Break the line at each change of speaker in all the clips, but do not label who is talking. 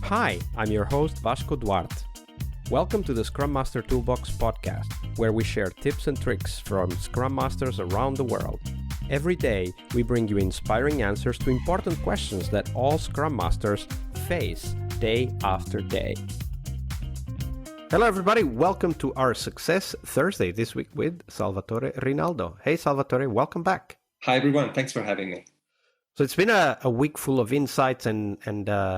Hi, I'm your host Vasco Duarte. Welcome to the Scrum Master Toolbox podcast, where we share tips and tricks from Scrum Masters around the world. Every day, we bring you inspiring answers to important questions that all Scrum Masters face day after day. Hello everybody, welcome to our Success Thursday this week with Salvatore Rinaldo. Hey Salvatore, welcome back.
Hi everyone, thanks for having me.
So it's been a week full of insights and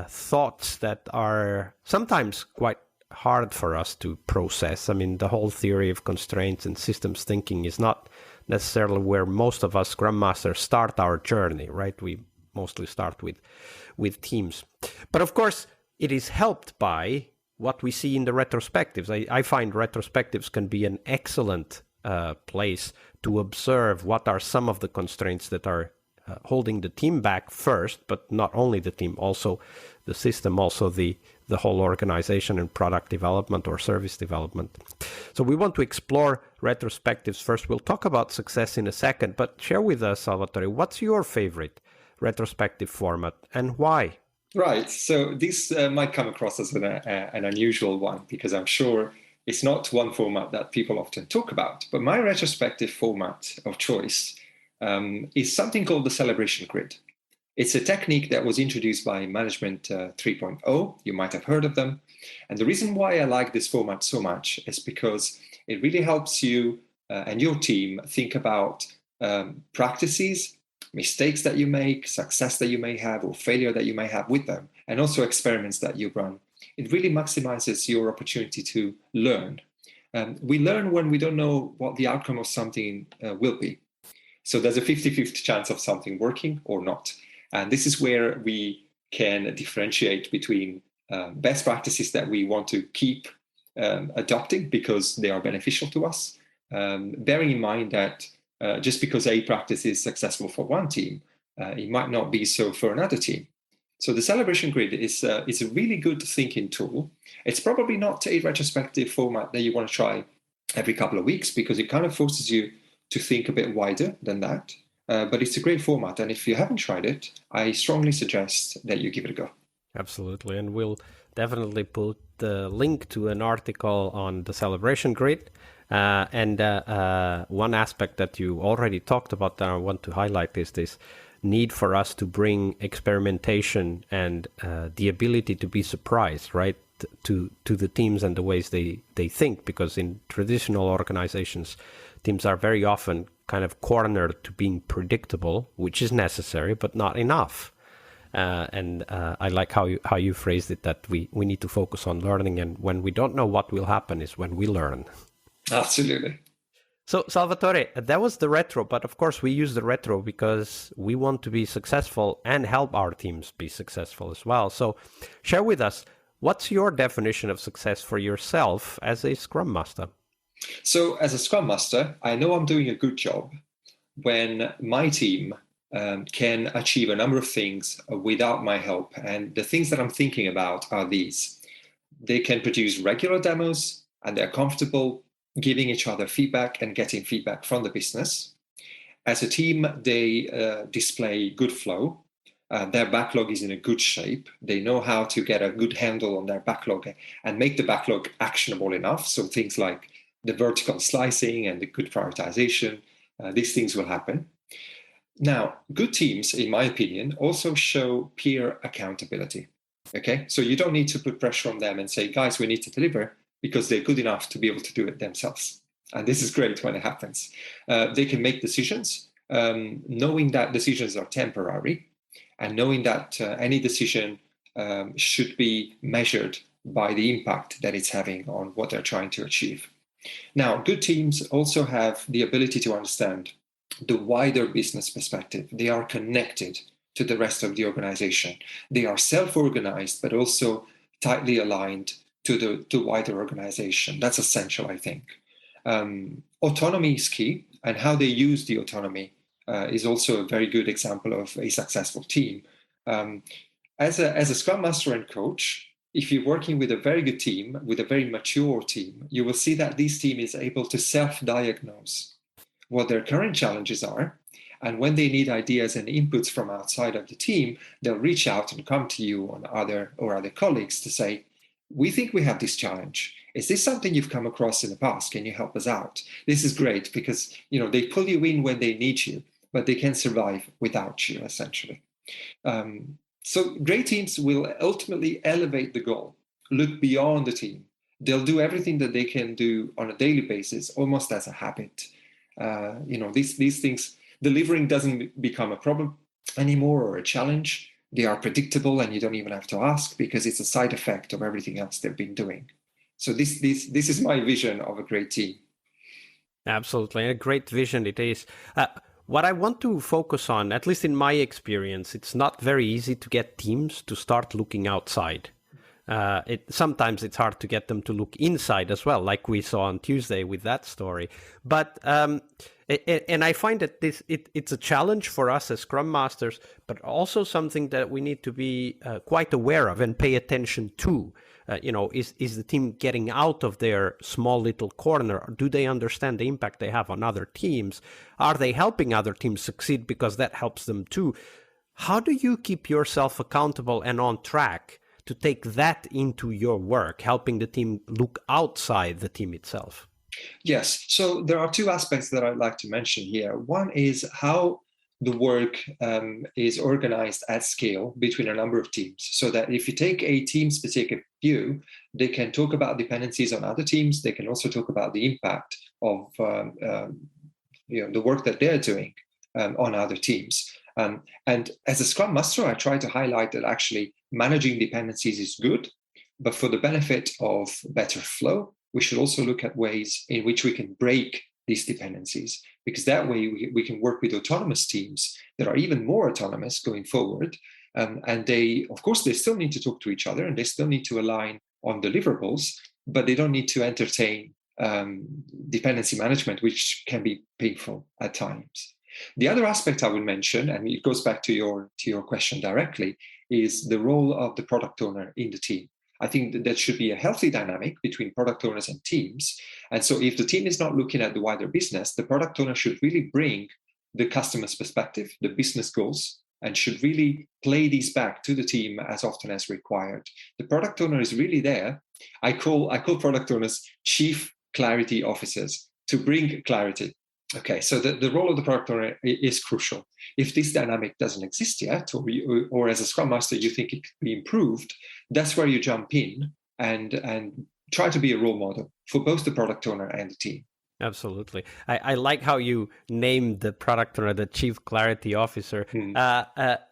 thoughts that are sometimes quite hard for us to process. I mean, the whole theory of constraints and systems thinking is not necessarily where most of us Scrum Masters start our journey, right? We mostly start with teams. But of course, it is helped by what we see in the retrospectives. I find retrospectives can be an excellent place to observe what are some of the constraints that are holding the team back first, but not only the team, also the system, also the whole organization and product development or service development. So we want to explore retrospectives first. We'll talk about success in a second, but share with us, Salvatore, what's your favorite retrospective format and why?
Right. So this might come across as an unusual one because I'm sure it's not one format that people often talk about. But my retrospective format of choice is something called the celebration grid. It's a technique that was introduced by Management 3.0. You might have heard of them. And the reason why I like this format so much is because it really helps you and your team think about practices, mistakes that you make, success that you may have, or failure that you may have with them, and also experiments that you run. It really maximizes your opportunity to learn. We learn when we don't know what the outcome of something will be. So there's a 50-50 chance of something working or not. And this is where we can differentiate between best practices that we want to keep adopting because they are beneficial to us, bearing in mind that just because a practice is successful for one team, it might not be so for another team. So the celebration grid is a really good thinking tool. It's probably not a retrospective format that you want to try every couple of weeks because it kind of forces you to think a bit wider than that. But it's a great format. And if you haven't tried it, I strongly suggest that you give it a go.
Absolutely. And we'll definitely put the link to an article on the celebration grid. And one aspect that you already talked about that I want to highlight is this need for us to bring experimentation and the ability to be surprised, right, to the teams and the ways they think. Because in traditional organizations, teams are very often kind of cornered to being predictable, which is necessary, but not enough. And I like how you phrased it, that we need to focus on learning. And when we don't know what will happen is when we learn.
Absolutely.
So, Salvatore, that was the retro. But of course, we use the retro because we want to be successful and help our teams be successful as well. So share with us, what's your definition of success for yourself as a Scrum Master?
So as a Scrum Master, I know I'm doing a good job when my team can achieve a number of things without my help. And the things that I'm thinking about are these. They can produce regular demos and they're comfortable giving each other feedback and getting feedback from the business. As a team, they display good flow. Their backlog is in a good shape. They know how to get a good handle on their backlog and make the backlog actionable enough. So things like the vertical slicing and the good prioritization, these things will happen. Now, good teams, in my opinion, also show peer accountability. Okay, so you don't need to put pressure on them and say, guys, we need to deliver, because they're good enough to be able to do it themselves. And this is great when it happens. They can make decisions, knowing that decisions are temporary, and knowing that any decision should be measured by the impact that it's having on what they're trying to achieve. Now, good teams also have the ability to understand the wider business perspective. They are connected to the rest of the organization. They are self-organized, but also tightly aligned to the wider organization. That's essential, I think. Autonomy is key, and how they use the autonomy is also a very good example of a successful team. As a Scrum Master and coach, if you're working with a very good team, with a very mature team, you will see that this team is able to self-diagnose what their current challenges are And when they need ideas and inputs from outside of the team, they'll reach out and come to you or other colleagues to say, we think we have this challenge. Is this something you've come across in the past? Can you help us out? This is great because, they pull you in when they need you, but they can survive without you, essentially. So great teams will ultimately elevate the goal, look beyond the team. They'll do everything that they can do on a daily basis, almost as a habit. These things, delivering doesn't become a problem anymore or a challenge. They are predictable and you don't even have to ask because it's a side effect of everything else they've been doing. So this is my vision of a great team.
Absolutely. A great vision it is. What I want to focus on, at least in my experience, it's not very easy to get teams to start looking outside. Sometimes it's hard to get them to look inside as well, like we saw on Tuesday with that story. But and I find that it's a challenge for us as Scrum Masters, but also something that we need to be quite aware of and pay attention to. Is the team getting out of their small little corner? Do they understand the impact they have on other teams? Are they helping other teams succeed because that helps them too? How do you keep yourself accountable and on track to take that into your work, helping the team look outside the team itself?
Yes. So there are two aspects that I'd like to mention here. One is how the work is organized at scale between a number of teams, so that if you take a team-specific view, they can talk about dependencies on other teams. They can also talk about the impact of the work that they're doing on other teams. And as a Scrum Master, I try to highlight that actually managing dependencies is good, but for the benefit of better flow, we should also look at ways in which we can break these dependencies, because that way we can work with autonomous teams that are even more autonomous going forward. And they still need to talk to each other and they still need to align on deliverables, but they don't need to entertain dependency management, which can be painful at times. The other aspect I would mention, and it goes back to your question directly, is the role of the product owner in the team. I think that should be a healthy dynamic between product owners and teams. And so if the team is not looking at the wider business, the product owner should really bring the customer's perspective, the business goals, and should really play these back to the team as often as required. The product owner is really there. I call product owners chief clarity officers to bring clarity. Okay, so the role of the product owner is crucial. If this dynamic doesn't exist yet, or as a Scrum Master you think it could be improved, that's where you jump in and try to be a role model for both the product owner and the team.
Absolutely. I like how you named the product owner the Chief Clarity Officer.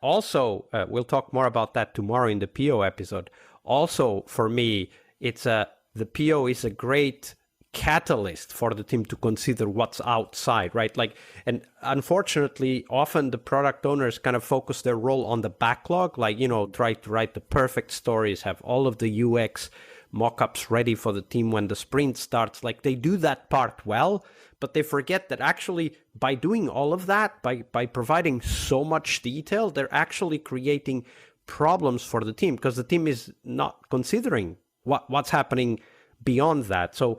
Also, we'll talk more about that tomorrow in the PO episode. Also, for me, the PO is a great catalyst for the team to consider what's outside, right? And unfortunately, often the product owners kind of focus their role on the backlog, try to write the perfect stories, have all of the UX mock-ups ready for the team when the sprint starts. They do that part well, but they forget that actually by doing all of that, by providing so much detail, they're actually creating problems for the team because the team is not considering what's happening beyond that. So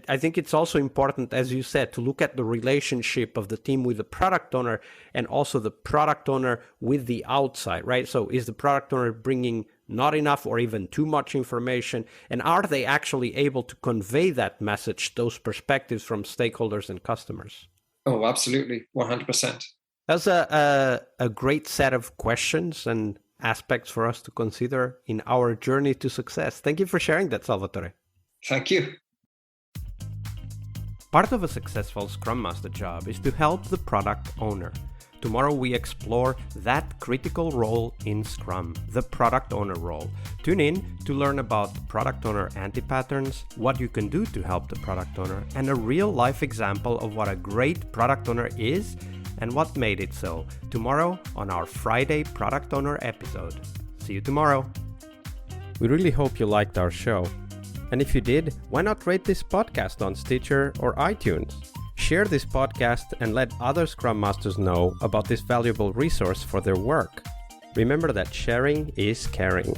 I think it's also important, as you said, to look at the relationship of the team with the product owner and also the product owner with the outside, right? So is the product owner bringing not enough or even too much information? And are they actually able to convey that message, those perspectives from stakeholders and customers?
Oh, absolutely. 100%.
That's a great set of questions and aspects for us to consider in our journey to success. Thank you for sharing that, Salvatore.
Thank you.
Part of a successful Scrum Master job is to help the product owner. Tomorrow we explore that critical role in Scrum, the product owner role. Tune in to learn about product owner anti-patterns, what you can do to help the product owner, and a real-life example of what a great product owner is and what made it so. Tomorrow on our Friday Product Owner episode. See you tomorrow. We really hope you liked our show. And if you did, why not rate this podcast on Stitcher or iTunes? Share this podcast and let other Scrum Masters know about this valuable resource for their work. Remember that sharing is caring.